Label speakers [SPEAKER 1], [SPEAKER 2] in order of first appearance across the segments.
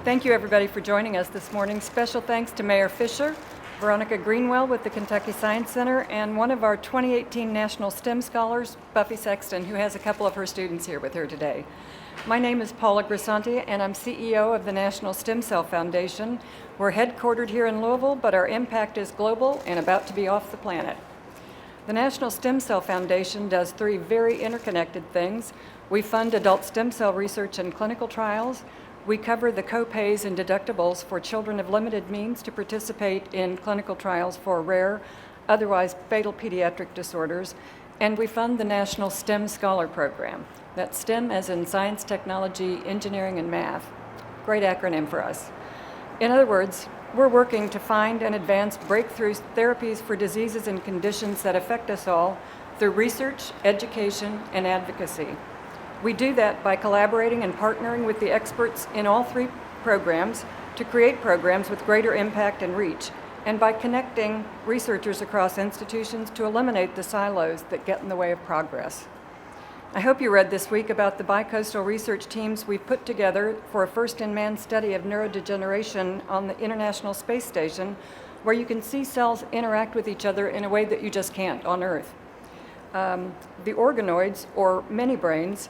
[SPEAKER 1] Thank you, everybody, for joining us this morning. Special thanks to Mayor Fisher, Veronica Greenwell with the Kentucky Science Center, and one of our 2018 National STEM Scholars, Buffy Sexton, who has a couple of her students here with her today. My name is Paula Grisanti, and I'm CEO of the National Stem Cell Foundation. We're headquartered here in Louisville, but our impact is global and about to be off the planet. The National Stem Cell Foundation does three very interconnected things. We fund adult stem cell research and clinical trials. We cover the co-pays and deductibles for children of limited means to participate in clinical trials for rare, otherwise fatal pediatric disorders. And we fund the National STEM Scholar Program. That's STEM as in science, technology, engineering, and math. Great acronym for us. In other words, we're working to find and advance breakthrough therapies for diseases and conditions that affect us all through research, education, and advocacy. We do that by collaborating and partnering with the experts in all three programs to create programs with greater impact and reach, and by connecting researchers across institutions to eliminate the silos that get in the way of progress. I hope you read this week about the bicoastal research teams we've put together for a first-in-man study of neurodegeneration on the International Space Station, where you can see cells interact with each other in a way that you just can't on Earth. The organoids, or many brains,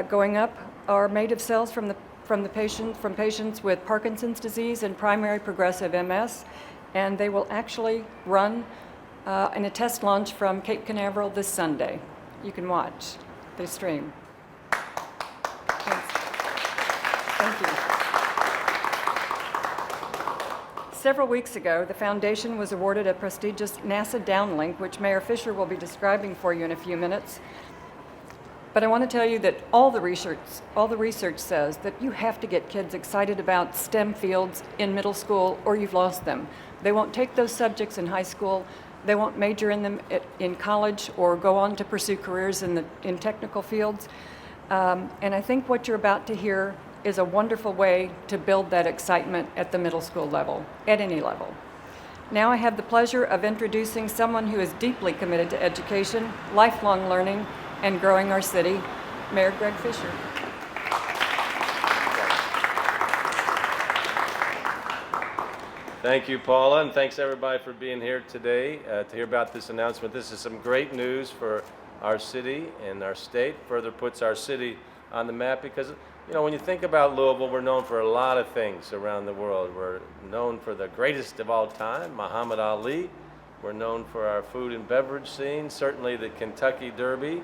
[SPEAKER 1] going up are made of cells from patients with Parkinson's disease and primary progressive MS, and they will actually run in a test launch from Cape Canaveral this Sunday. You can watch. They stream. Thanks. Thank you. Several weeks ago, the foundation was awarded a prestigious NASA Downlink, which Mayor Fisher will be describing for you in a few minutes. But I want to tell you that all the research says that you have to get kids excited about STEM fields in middle school or you've lost them. They won't take those subjects in high school. They won't major in them in college or go on to pursue careers in technical fields. And I think what you're about to hear is a wonderful way to build that excitement at the middle school level, at any level. Now I have the pleasure of introducing someone who is deeply committed to education, lifelong learning, and growing our city, Mayor Greg Fisher.
[SPEAKER 2] Thank you, Paula, and thanks everybody for being here today to hear about this announcement. This is some great news for our city and our state. Further puts our city on the map because, you know, when you think about Louisville, we're known for a lot of things around the world. We're known for the greatest of all time, Muhammad Ali. We're known for our food and beverage scene, certainly the Kentucky Derby.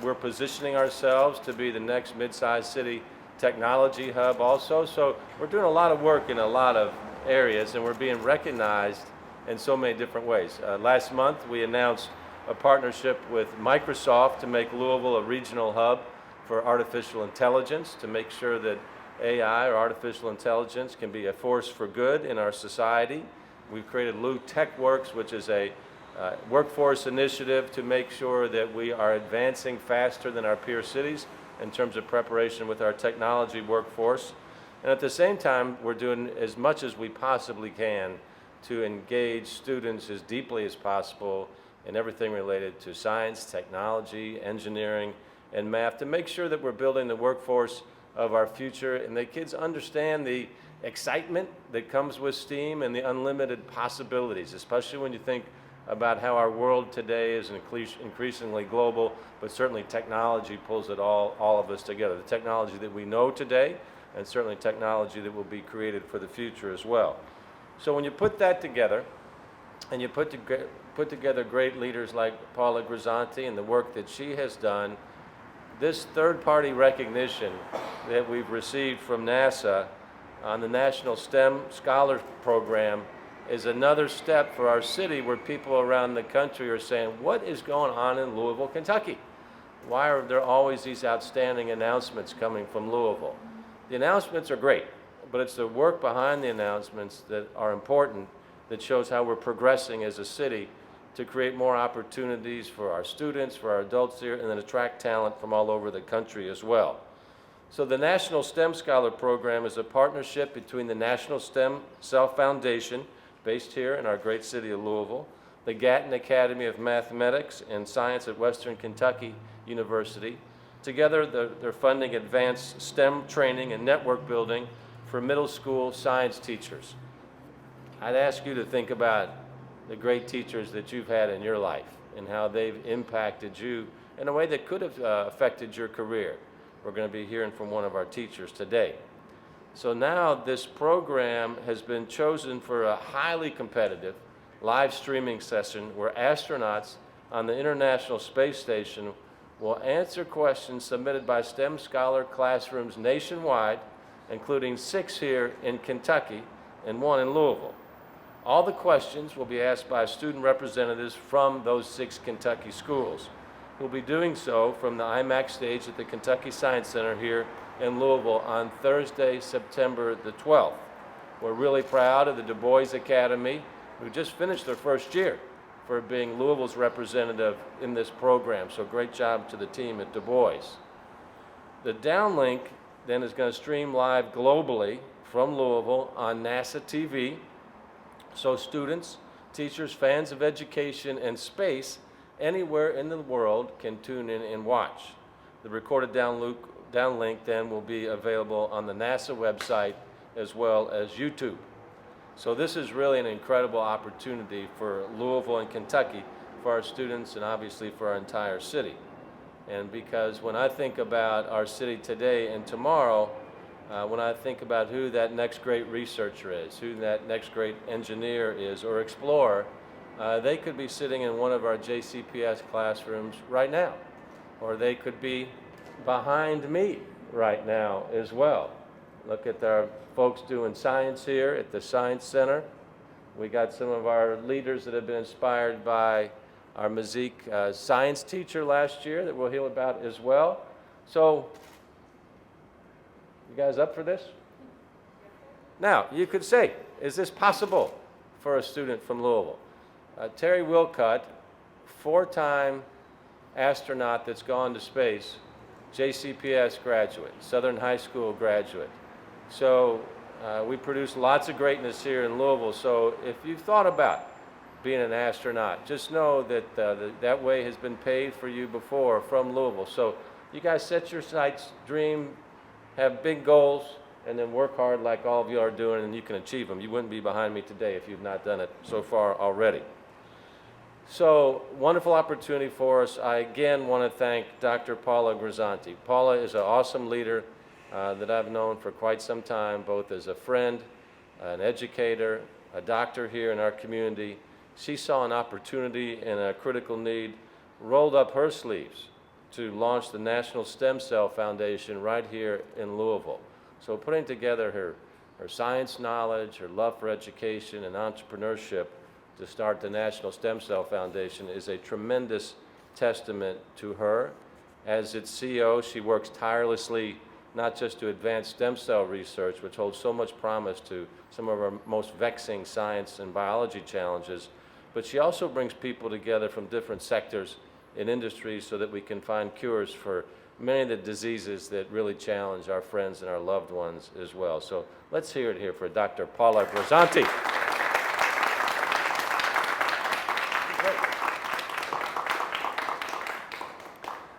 [SPEAKER 2] We're positioning ourselves to be the next mid-sized city technology hub also. So we're doing a lot of work in a lot of areas, and we're being recognized in so many different ways. Last month, we announced a partnership with Microsoft to make Louisville a regional hub for artificial intelligence, to make sure that AI, or artificial intelligence, can be a force for good in our society. We've created Lou Tech Works, which is a workforce initiative to make sure that we are advancing faster than our peer cities in terms of preparation with our technology workforce. And at the same time, we're doing as much as we possibly can to engage students as deeply as possible in everything related to science, technology, engineering, and math to make sure that we're building the workforce of our future and that kids understand the excitement that comes with STEAM and the unlimited possibilities, especially when you think about how our world today is increasingly global, but certainly technology pulls it all of us together. The technology that we know today, and certainly technology that will be created for the future as well. So when you put that together, and you put together great leaders like Paula Grisanti and the work that she has done, this third-party recognition that we've received from NASA on the National STEM Scholar Program is another step for our city where people around the country are saying, what is going on in Louisville, Kentucky? Why are there always these outstanding announcements coming from Louisville? The announcements are great, but it's the work behind the announcements that are important that shows how we're progressing as a city to create more opportunities for our students, for our adults here, and then attract talent from all over the country as well. So the National STEM Scholar Program is a partnership between the National STEM Cell Foundation, based here in our great city of Louisville, the Gatton Academy of Mathematics and Science at Western Kentucky University. Together, they're funding advanced STEM training and network building for middle school science teachers. I'd ask you to think about the great teachers that you've had in your life and how they've impacted you in a way that could have affected your career. We're going to be hearing from one of our teachers today. So now this program has been chosen for a highly competitive live streaming session where astronauts on the International Space Station will answer questions submitted by STEM scholar classrooms nationwide, including 6 here in Kentucky and 1 in Louisville. All the questions will be asked by student representatives from those 6 Kentucky schools, who will be doing so from the IMAX stage at the Kentucky Science Center here in Louisville on Thursday, September the 12th. We're really proud of the Du Bois Academy, who just finished their first year, for being Louisville's representative in this program. So great job to the team at Du Bois. The Downlink then is going to stream live globally from Louisville on NASA TV. So students, teachers, fans of education and space anywhere in the world can tune in and watch. The recorded downlink then will be available on the NASA website as well as YouTube. So this is really an incredible opportunity for Louisville and Kentucky, for our students and obviously for our entire city. And because when I think about our city today and tomorrow, when I think about who that next great researcher is, who that next great engineer is or explorer, they could be sitting in one of our JCPS classrooms right now, or they could be behind me right now as well. Look at our folks doing science here at the Science Center. We got some of our leaders that have been inspired by our Mazik science teacher last year that we'll hear about as well. So, you guys up for this? Now, you could say, is this possible for a student from Louisville? Terry Wilcott, 4-time astronaut that's gone to space, JCPS graduate, Southern High School graduate. So we produce lots of greatness here in Louisville. So if you've thought about being an astronaut, just know that that way has been paved for you before from Louisville. So you guys set your sights, dream, have big goals, and then work hard like all of you are doing, and you can achieve them. You wouldn't be behind me today if you've not done it so far already. So, wonderful opportunity for us. I again want to thank Dr. Paula Grisanti. Paula is an awesome leader that I've known for quite some time, both as a friend, an educator, a doctor here in our community. She saw an opportunity and a critical need, rolled up her sleeves to launch the National Stem Cell Foundation right here in Louisville. So putting together her science knowledge, her love for education and entrepreneurship to start the National Stem Cell Foundation is a tremendous testament to her. As its CEO, she works tirelessly not just to advance stem cell research, which holds so much promise to some of our most vexing science and biology challenges, but she also brings people together from different sectors in industries so that we can find cures for many of the diseases that really challenge our friends and our loved ones as well. So let's hear it here for Dr. Paula Grisanti.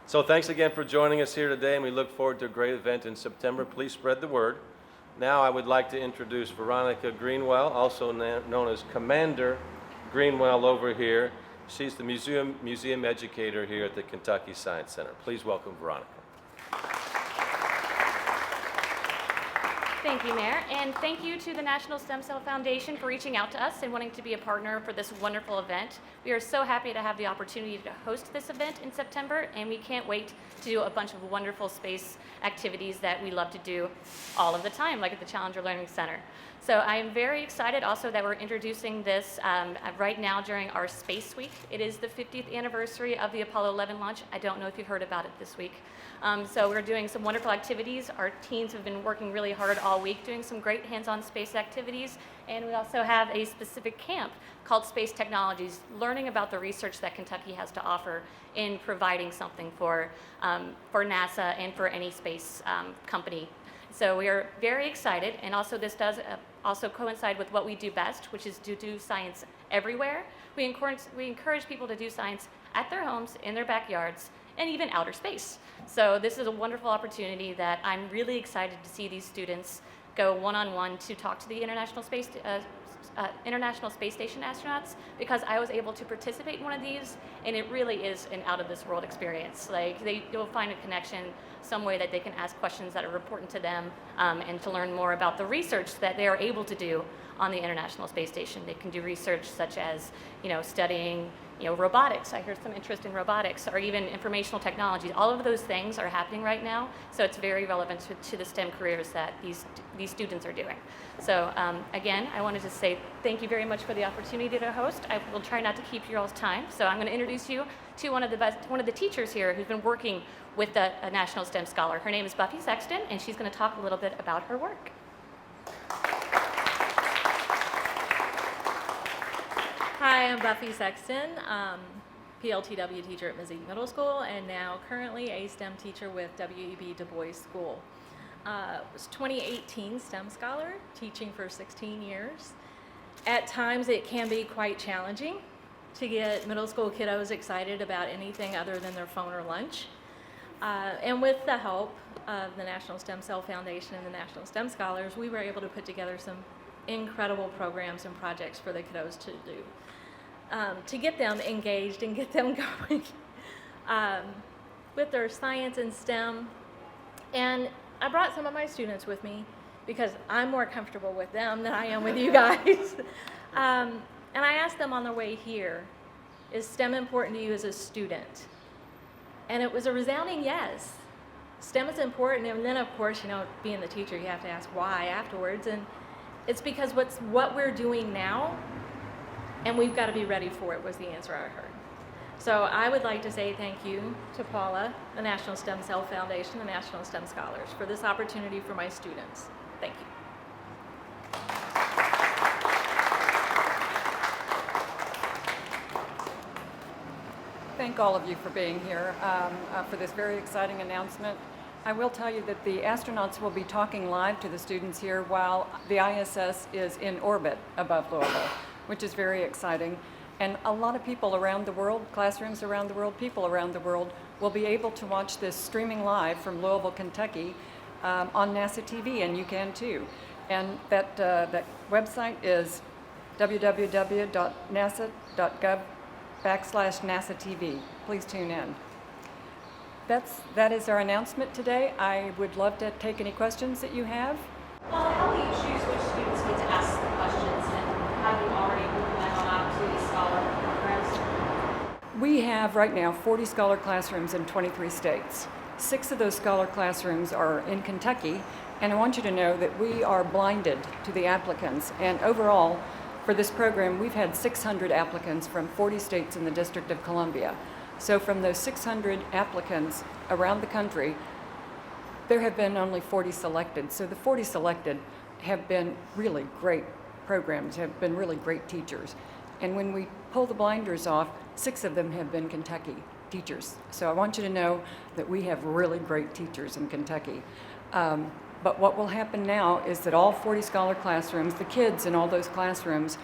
[SPEAKER 2] So thanks again for joining us here today, and we look forward to a great event in September. Please spread the word. Now I would like to introduce Veronica Greenwell, also known as Commander Greenwell over here. She's the museum educator here at the Kentucky Science Center. Please welcome Veronica.
[SPEAKER 3] Thank you, Mayor, and thank you to the National Stem Cell Foundation for reaching out to us and wanting to be a partner for this wonderful event. We are so happy to have the opportunity to host this event in September, and we can't wait to do a bunch of wonderful space activities that we love to do all of the time, like at the Challenger Learning Center. So I am very excited also that we're introducing this right now during our Space Week. It is the 50th anniversary of the Apollo 11 launch. I don't know if you've heard about it this week. So we're doing some wonderful activities. Our teams have been working really hard all week doing some great hands-on space activities. And we also have a specific camp called Space Technologies, learning about the research that Kentucky has to offer in providing something for NASA and for any space company. So we are very excited, and also this does also coincide with what we do best, which is to do science everywhere. We encourage people to do science at their homes, in their backyards, and even outer space. So this is a wonderful opportunity that I'm really excited to see these students go one-on-one to talk to the International Space Station astronauts, because I was able to participate in one of these, and it really is an out-of-this-world experience. Like, you'll find a connection, some way that they can ask questions that are important to them, and to learn more about the research that they are able to do on the International Space Station. They can do research such as, studying, robotics. I heard some interest in robotics, or even informational technologies. All of those things are happening right now, so it's very relevant to the STEM careers that these students are doing. So again, I wanted to say thank you very much for the opportunity to host. I will try not to keep your all's time, so I'm going to introduce you to one of the teachers here who's been working with a National STEM Scholar. Her name is Buffy Sexton, and she's going to talk a little bit about her work.
[SPEAKER 4] Hi, I'm Buffy Sexton, PLTW teacher at Mizzy Middle School, and now currently a STEM teacher with W.E.B. Du Bois School. Was 2018 STEM Scholar, teaching for 16 years. At times it can be quite challenging to get middle school kiddos excited about anything other than their phone or lunch. And with the help of the National Stem Cell Foundation and the National STEM Scholars, we were able to put together some incredible programs and projects for the kiddos to do. To get them engaged and get them going with their science and STEM. And I brought some of my students with me because I'm more comfortable with them than I am with you guys. And I asked them on their way here, is STEM important to you as a student? And it was a resounding yes. STEM is important, and then of course, being the teacher, you have to ask why afterwards. And it's because what we're doing now, and we've got to be ready for it, was the answer I heard. So I would like to say thank you to Paula, the National Stem Cell Foundation, the National STEM Scholars, for this opportunity for my students. Thank you.
[SPEAKER 1] Thank all of you for being here for this very exciting announcement. I will tell you that the astronauts will be talking live to the students here while the ISS is in orbit above Louisville, which is very exciting. And a lot of people around the world, classrooms around the world, people around the world, will be able to watch this streaming live from Louisville, Kentucky on NASA TV, and you can too. And that website is www.nasa.gov/NASA TV. Please tune in. That is our announcement today. I would love to take any questions that you have.
[SPEAKER 3] Well, how will you choose which students get to ask the questions, and have you already moved them on out to these scholar programs?
[SPEAKER 1] We have right now 40 scholar classrooms in 23 states. 6 of those scholar classrooms are in Kentucky, and I want you to know that we are blinded to the applicants. And overall, for this program, we've had 600 applicants from 40 states in the District of Columbia. So from those 600 applicants around the country, there have been only 40 selected. So the 40 selected have been really great programs, have been really great teachers. And when we pull the blinders off, 6 of them have been Kentucky teachers. So I want you to know that we have really great teachers in Kentucky. But what will happen now is that all 40 scholar classrooms, the kids in all those classrooms,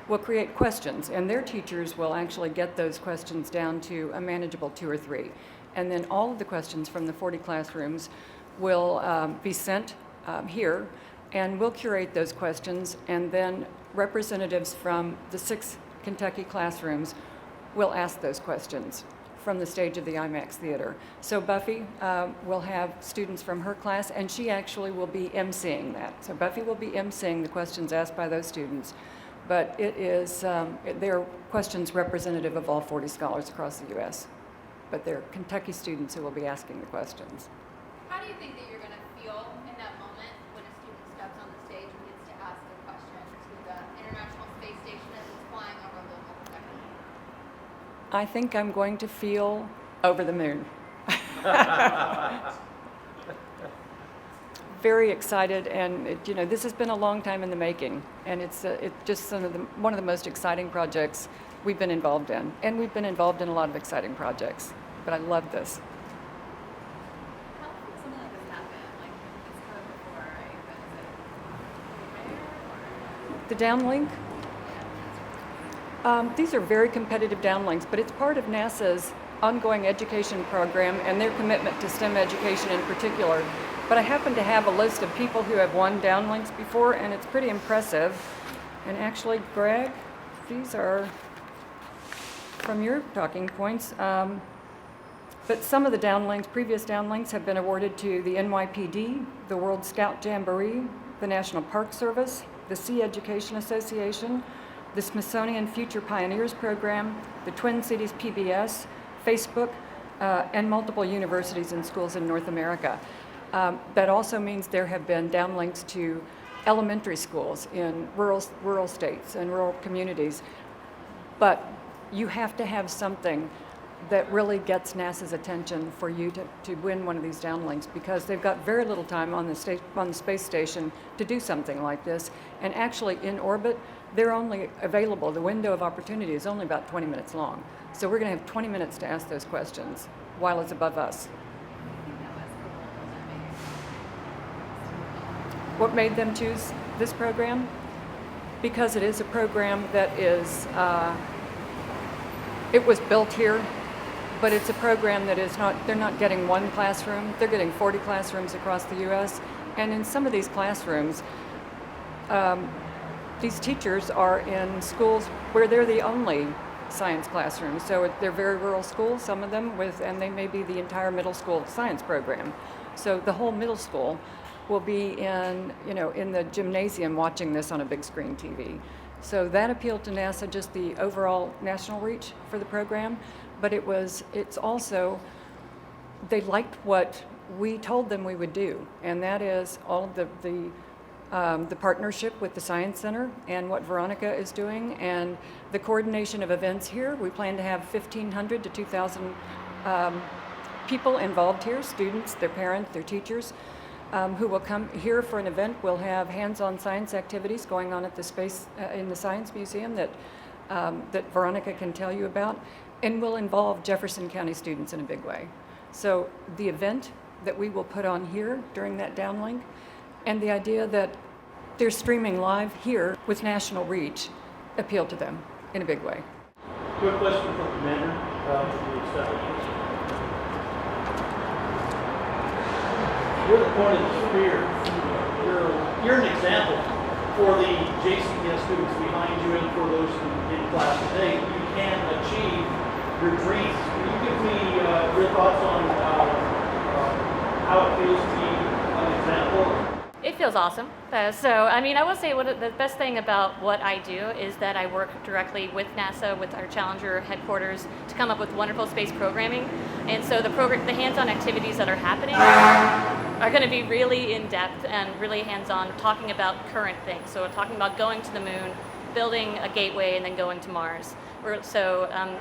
[SPEAKER 1] will create questions, and their teachers will actually get those questions down to a manageable 2 or 3. And then all of the questions from the 40 classrooms will be sent here, and we'll curate those questions, and then representatives from the 6 Kentucky classrooms will ask those questions from the stage of the IMAX Theater. So Buffy will have students from her class, and she actually will be emceeing that. So Buffy will be emceeing the questions asked by those students. But it is, they're questions representative of all 40 scholars across the U.S. But they're Kentucky students who will be asking the questions.
[SPEAKER 5] How do you think that you're going to feel in that moment when a student steps on the stage and gets to ask a question to the International Space Station as it's flying over Louisville, Kentucky?
[SPEAKER 1] I think I'm going to feel over the moon. Very excited, and this has been a long time in the making, and it's just one of the most exciting projects we've been involved in, and we've been involved in a lot of exciting projects, but I love this.
[SPEAKER 5] How can something like this happen? Like, it's come before, right? But is it rare, or?
[SPEAKER 1] The downlink, these are very competitive downlinks, but it's part of NASA's ongoing education program and their commitment to STEM education in particular. But I happen to have a list of people who have won Downlinks before, and it's pretty impressive. And actually, Greg, these are from your talking points. But some of the previous Downlinks have been awarded to the NYPD, the World Scout Jamboree, the National Park Service, the Sea Education Association, the Smithsonian Future Pioneers Program, the Twin Cities PBS, Facebook, and multiple universities and schools in North America. That also means there have been downlinks to elementary schools in rural states and rural communities. But you have to have something that really gets NASA's attention for you to win one of these downlinks, because they've got very little time on the space station to do something like this. And actually in orbit, they're only available, the window of opportunity is only about 20 minutes long. So we're going to have 20 minutes to ask those questions while it's above us. What made them choose this program? Because it is a program that is, it was built here, but it's a program that is not, they're not getting one classroom, they're getting 40 classrooms across the U.S. And in some of these classrooms, these teachers are in schools where they're the only science classrooms. So they're very rural schools, some of them, and they may be the entire middle school science program. So the whole middle school will be in the gymnasium watching this on a big screen TV. So that appealed to NASA, just the overall national reach for the program. But it's also, they liked what we told them we would do, and that is all of the partnership with the Science Center and what Veronica is doing, and the coordination of events here. We plan to have 1,500 to 2,000 people involved here, students, their parents, their teachers, who will come here for an event. We'll have hands-on science activities going on at in the Science Museum that Veronica can tell you about, and will involve Jefferson County students in a big way. So the event that we will put on here during that downlink, and the idea that they're streaming live here with national reach, appealed to them in a big way.
[SPEAKER 6] Quick question from Commander. You're the point of the spear. You're an example for the JCPS students behind you and for those in class today. You can achieve your dreams. Can you give me your thoughts on how it feels to be an example?
[SPEAKER 3] It feels awesome. I will say the best thing about what I do is that I work directly with NASA, with our Challenger headquarters, to come up with wonderful space programming. And so the hands-on activities that are happening are going to be really in-depth and really hands-on, talking about current things. So we're talking about going to the moon, building a gateway, and then going to Mars.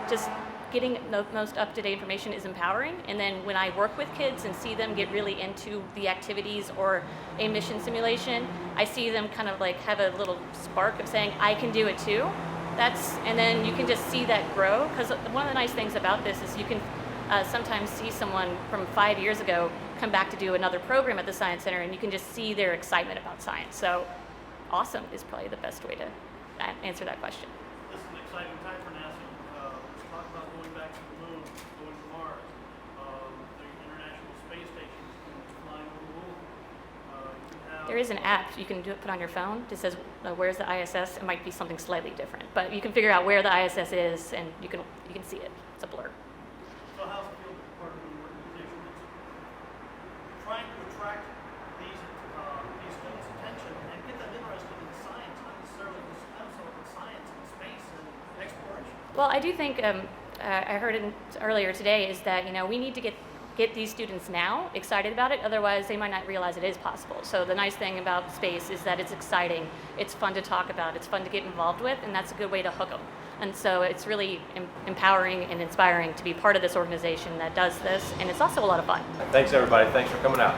[SPEAKER 3] Just getting the most up-to-date information is empowering. And then when I work with kids and see them get really into the activities or a mission simulation, I see them kind of like have a little spark of saying, I can do it too. And then you can just see that grow. Because one of the nice things about this is you can sometimes see someone from 5 years ago come back to do another program at the Science Center, and you can just see their excitement about science. So awesome is probably the best way to answer that question.
[SPEAKER 6] This is an exciting time for NASA. Let's talk about going back to the moon, going to Mars, the International Space Station, flying over Louisville.
[SPEAKER 3] There is an app you can put on your phone that says, where's the ISS? It might be something slightly different, but you can figure out where the ISS is, and you can see it. It's a blur.
[SPEAKER 6] So how's it feel to be part of an organization that's trying to attract these students' attention and get them interested in science, not necessarily the STEM, but science and space and exploration?
[SPEAKER 3] Well, I do think I heard it earlier today is that we need to get these students now excited about it. Otherwise, they might not realize it is possible. So the nice thing about space is that it's exciting, it's fun to talk about, it's fun to get involved with, and that's a good way to hook them. And so it's really empowering and inspiring to be part of this organization that does this, and it's also a lot of fun.
[SPEAKER 2] Thanks, everybody. Thanks for coming out.